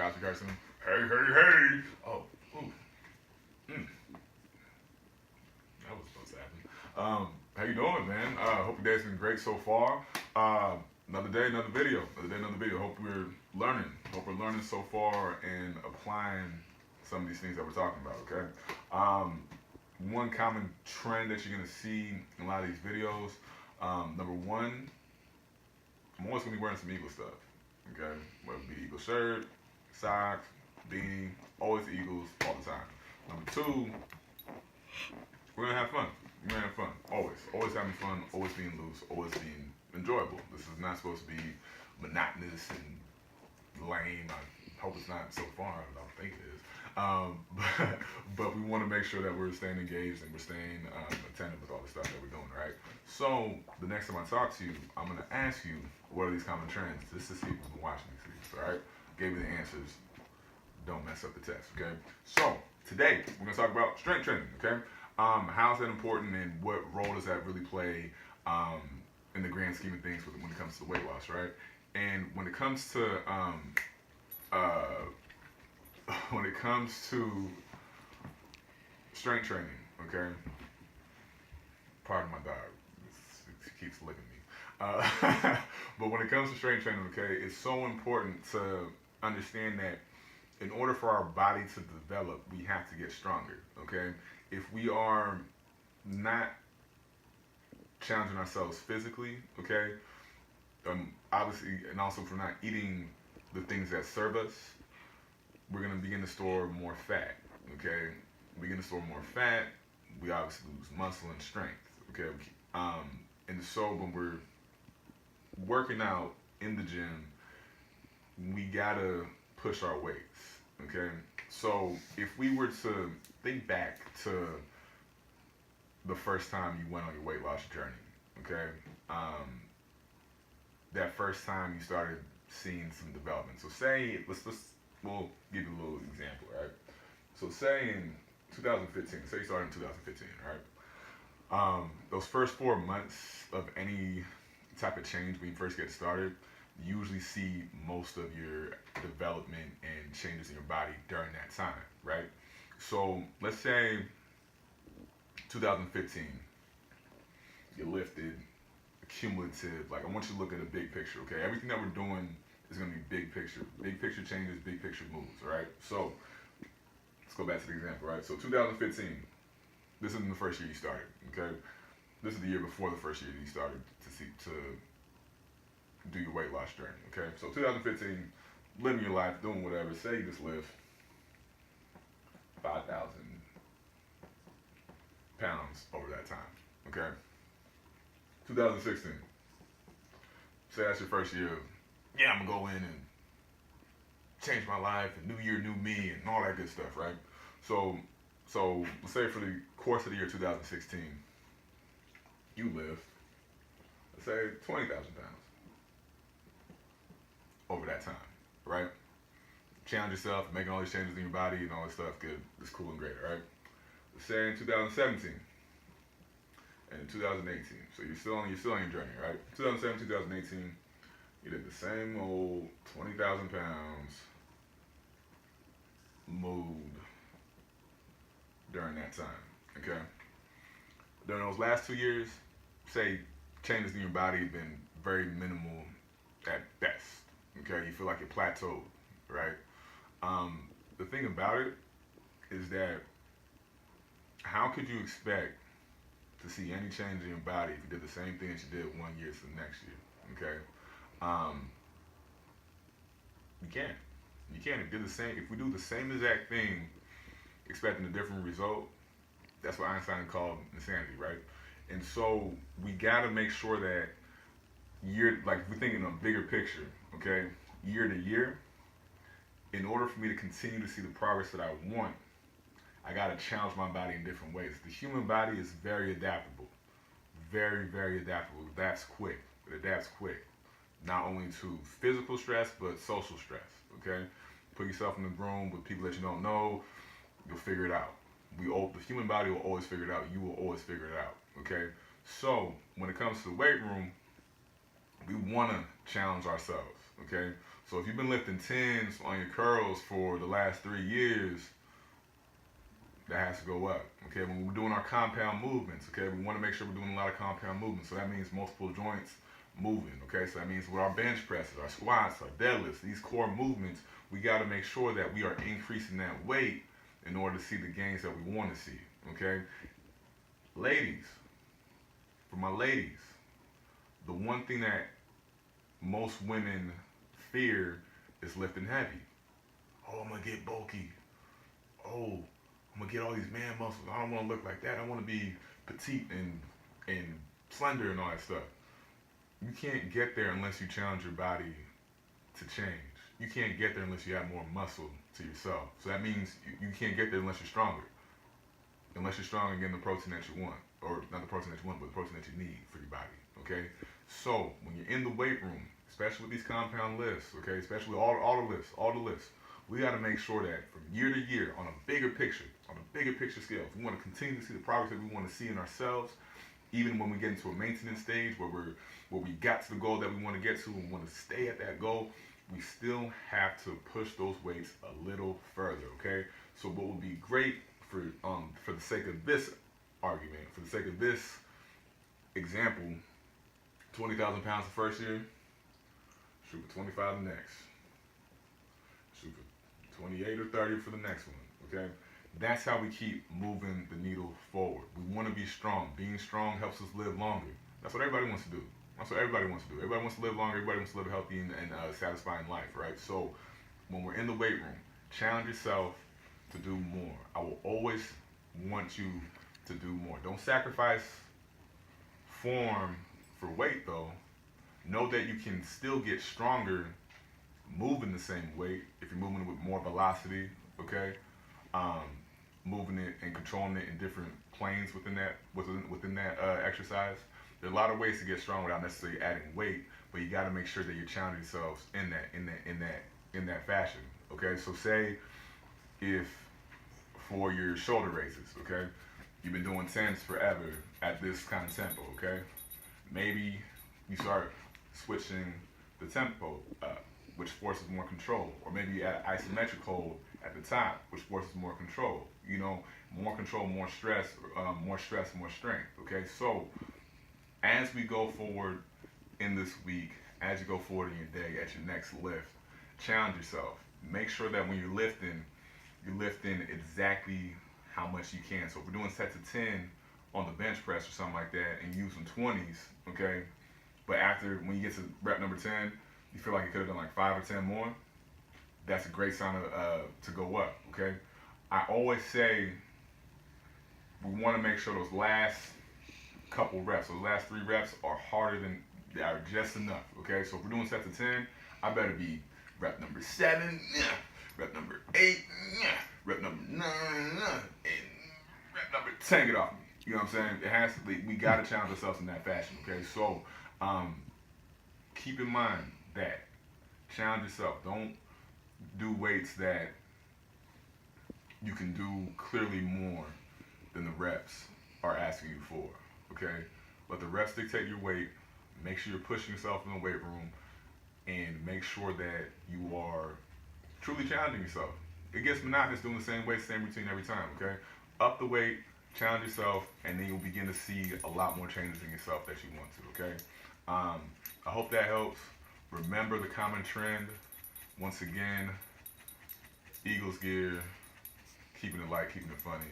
Cosby Carson. Hey, hey, hey. Oh, ooh, mm, that was supposed to happen. How you doing, man? Hope your day's been great so far. Another day, another video. Another day, another video. Hope we're learning. Hope we're learning so far and applying some of these things that we're talking about. Okay. Um, One common trend that you're gonna see in a lot of these videos. Number one, I'm always gonna be wearing some Eagle stuff. Okay, whether it be Eagle shirt, socks, beanie, always Eagles all the time. Number two, we're gonna have fun. We're gonna have fun. Always having fun. Always being loose. Always being enjoyable. This is not supposed to be monotonous and lame. I hope it's not so far. I don't think it is. But we want to make sure that we're staying engaged and we're staying attentive with all the stuff that we're doing, right? So the next time I talk to you, I'm gonna ask you what are these common trends, just to see if you've been watching these videos, all right? Gave you the answers. Don't mess up the test, okay? So today we're gonna talk about strength training, okay? How is that important and what role does that really play um, in the grand scheme of things when it comes to weight loss, right? And when it comes to uh, when it comes to strength training, okay? Pardon my dog, it keeps licking me. But when it comes to strength training, okay, it's so important to understand that in order for our body to develop, we have to get stronger, okay? If we are not challenging ourselves physically, okay, obviously, and also if we're not eating the things that serve us, we're gonna begin to store more fat, okay? Begin to store more fat, we obviously lose muscle and strength, okay? And so when we're working out in the gym, we gotta push our weights, okay? So if we were to think back to the first time you went on your weight loss journey, okay? That first time you started seeing some development. So say we'll give you a little example, right? So say in 2015, say you started in 2015, right? Those first 4 months of any type of change when you first get started, you usually see most of your development and changes in your body during that time, right? So let's say 2015, you lifted cumulative, like I want you to look at a big picture, okay? Everything that we're doing is gonna be big picture changes, big picture moves, all right? So let's go back to the example, right? So 2015, this isn't the first year you started, okay? This is the year before the first year that you started to do your weight loss journey, okay? So 2015, living your life, doing whatever. Say you just lift 5,000 pounds over that time, okay? 2016, say that's your first year. Yeah, I'm gonna go in and change my life, and new year, new me, and all that good stuff, right? So let's say for the course of the year 2016, you lift, let's say 20,000 pounds over that time, right? Challenge yourself, making all these changes in your body and all this stuff, good, it's cool and great, right? Let's say in 2017 and 2018, so you're still on your journey, right? 2017, 2018, you did the same old 20,000 pounds moved during that time, okay? During those last 2 years, say changes in your body have been very minimal at best, okay? You feel like you're plateaued, right? The thing about it is that how could you expect to see any change in your body if you did the same thing that you did 1 year to the next year, okay? Um, you can't. You can't. If we do the same exact thing, expecting a different result, that's what Einstein called insanity, right? And so we gotta make sure that like if we're thinking a bigger picture, okay, year to year, in order for me to continue to see the progress that I want, I gotta challenge my body in different ways. The human body is very adaptable, very, very adaptable. It adapts quick, not only to physical stress but social stress. Okay, put yourself in the room with people that you don't know, you'll figure it out. The human body will always figure it out. You will always figure it out. Okay, so when it comes to the weight room, we want to challenge ourselves, okay? So if you've been lifting tens on your curls for the last 3 years, that has to go up, okay? When we're doing our compound movements, okay, we want to make sure we're doing a lot of compound movements. So that means multiple joints moving, okay? So that means with our bench presses, our squats, our deadlifts, these core movements, we got to make sure that we are increasing that weight in order to see the gains that we want to see, okay? Ladies, for my ladies, the one thing that most women fear is lifting heavy. Oh, I'm gonna get bulky. Oh, I'm gonna get all these man muscles. I don't want to look like that. I want to be petite and slender and all that stuff. You can't get there unless you challenge your body to change. You can't get there unless you add more muscle to yourself. So that means you can't get there unless you're stronger. Unless you're strong and getting the protein that you want, or not the protein that you want, but the protein that you need for your body. Okay. So when you're in the weight room, especially with these compound lifts, okay, especially all the lifts, we got to make sure that from year to year, on a bigger picture scale, if we want to continue to see the progress that we want to see in ourselves, even when we get into a maintenance stage where we got to the goal that we want to get to and want to stay at that goal, we still have to push those weights a little further. Okay. So what would be great for the sake of this argument, for the sake of this example, 20,000 pounds the first year, shoot for 25 the next, shoot for 28 or 30 for the next one, okay? That's how we keep moving the needle forward. We want to be strong. Being strong helps us live longer. That's what everybody wants to do. That's what everybody wants to do. Everybody wants to live longer. Everybody wants to live a healthy and satisfying life, right? So when we're in the weight room, challenge yourself to do more. I will always want you to do more. Don't sacrifice form for weight though. Know that you can still get stronger moving the same weight if you're moving it with more velocity, okay? Moving it and controlling it in different planes within that exercise. There are a lot of ways to get strong without necessarily adding weight, but you got to make sure that you're challenging yourselves in that fashion, okay? So say if for your shoulder raises, okay, you've been doing tens forever at this kind of tempo, okay? Maybe you start switching the tempo up, which forces more control. Or maybe you add an isometric hold at the top, which forces more control. You know, more control, more stress, more strength, okay? So as we go forward in this week, as you go forward in your day, at your next lift, challenge yourself. Make sure that when you're lifting exactly how much you can. So if we're doing sets of 10 on the bench press or something like that and using 20s, okay, but after, when you get to rep number 10, you feel like you could have done like 5 or 10 more, that's a great sign to go up, okay? I always say we want to make sure those last couple reps, those last 3 reps are are just enough, okay? So if we're doing sets of 10, I better be rep number 7, rep number 8, rep number 9, and rep number 10, get off me. You know what I'm saying? It has to be, we got to challenge ourselves in that fashion, okay? So keep in mind that. Challenge yourself. Don't do weights that you can do clearly more than the reps are asking you for, okay? Let the reps dictate your weight. Make sure you're pushing yourself in the weight room, and make sure that you are truly challenging yourself. It gets monotonous doing the same weight, same routine every time, okay? Up the weight, challenge yourself, and then you'll begin to see a lot more changes in yourself that you want to, okay? I hope that helps. Remember the common trend. Once again, Eagles gear, keeping it light, keeping it funny.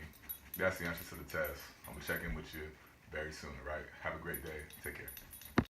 That's the answer to the test. I'm going to check in with you very soon, all right? Have a great day. Take care.